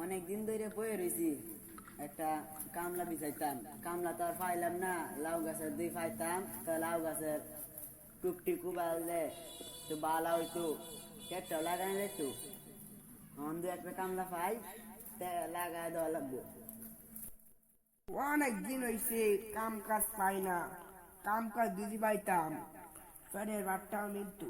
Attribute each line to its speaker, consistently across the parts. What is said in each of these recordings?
Speaker 1: অনেক দিন ধরে বয়ে রয়েছি একটা কামলা বিছাইতাম, কামলা তো আর পাইলাম না। লাউ গাছের দুই পাইতাম, তো লাউ গাছের টুকটি কুবালে তো বালা হইতো, কেটটাও লাগাই যেত। দু একটা কামলা পাই, লাগাই দেওয়া লাগবো।
Speaker 2: অনেক দিন হয়েছে কাম কাজ পাই না, কাম কাজ দিদি পাইতাম, পেটের ভাতটাও মিলতো।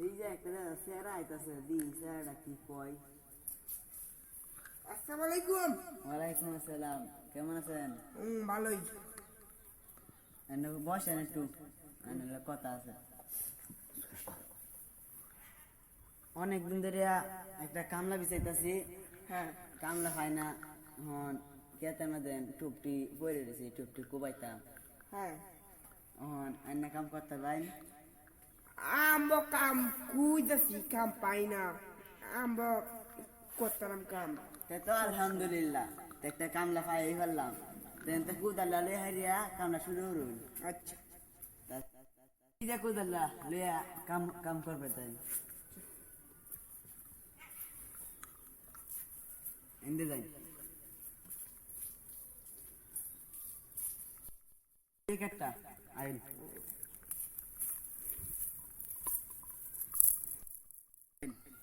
Speaker 1: এই যে একটা স্যারা আইতাছে, দি স্যারাটা কি কয়?
Speaker 2: আসসালামু আলাইকুম।
Speaker 1: ওয়ালাইকুম আসসালাম, কেমন আছেন?
Speaker 2: ভালোই।
Speaker 1: বসেন একটু, কথা আছে। অনেক দিন ধরে একটা কামলা বিছাইতাছি,
Speaker 2: হ্যাঁ
Speaker 1: কামলা হয় না। হন কেতের মধ্যে টুপটি পরে রয়েছে, টুপটি কুবাইতাম।
Speaker 2: হ্যাঁ,
Speaker 1: অন্য কাম করতে যাই,
Speaker 2: আমবো কাম খুঁজতেছি, কাম পাই না। আমবো করতাম কাম।
Speaker 1: তো আলহামদুলিল্লাহ একটা কামলা পাই ফেললাম। তো কুদাল্লা লই হারিয়া কামলা শুরু করুন।
Speaker 2: আচ্ছা,
Speaker 1: কুদাল্লা লইয়া কাম কাম করবে তাই এনে যাই। একটা আইন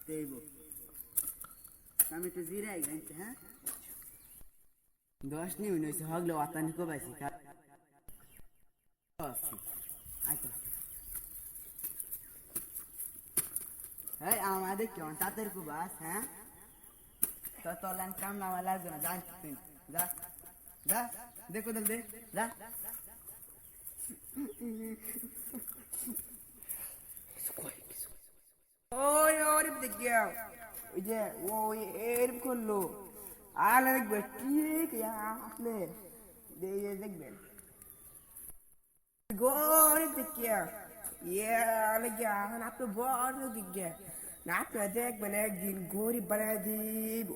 Speaker 1: দেব, আমি একটু জিরাই জানছি। হ্যাঁ, 10 মিনিট হয়েছে, হগলে ওয়াতানি কোবাইছি। হ্যাঁ, আমাদের কেমন তাদের কুবাস? হ্যাঁ, তো তোলান কাম নামা লাগবে না, জানছি। যা যা, দেখো দে যা।
Speaker 2: ওই ওরে দেখিয়া ওই যে ওই এরম করলো, আর দেখবে ঠিক আসলে দেখবেন গরিব দেখিয়া ইয়ে লেগে আপনি বড় দিকে না, আপনি দেখবেন একদিন গরিব বানায় দিব।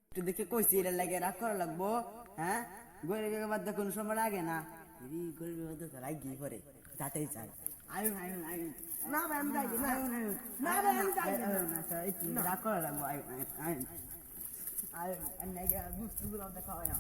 Speaker 1: একটু দেখে কইছি, এটা লাগে রাগ করা লাগবো। হ্যাঁ, গরিবের মধ্যে কোনো সময় লাগে না, গরিবের মধ্যে তো লাগি পরে, যাতেই চাই। আয়ুন আয়ুন আয়ুন,
Speaker 2: না ভাই আমি যাই না,
Speaker 1: আয়ুন আয়ুন,
Speaker 2: না ভাই আমি যাই না।
Speaker 1: একটু রাগ করা লাগবো। আয়ুন আয়ুন আয়ুন, আর বুঝতে গুলো দেখা হয় না।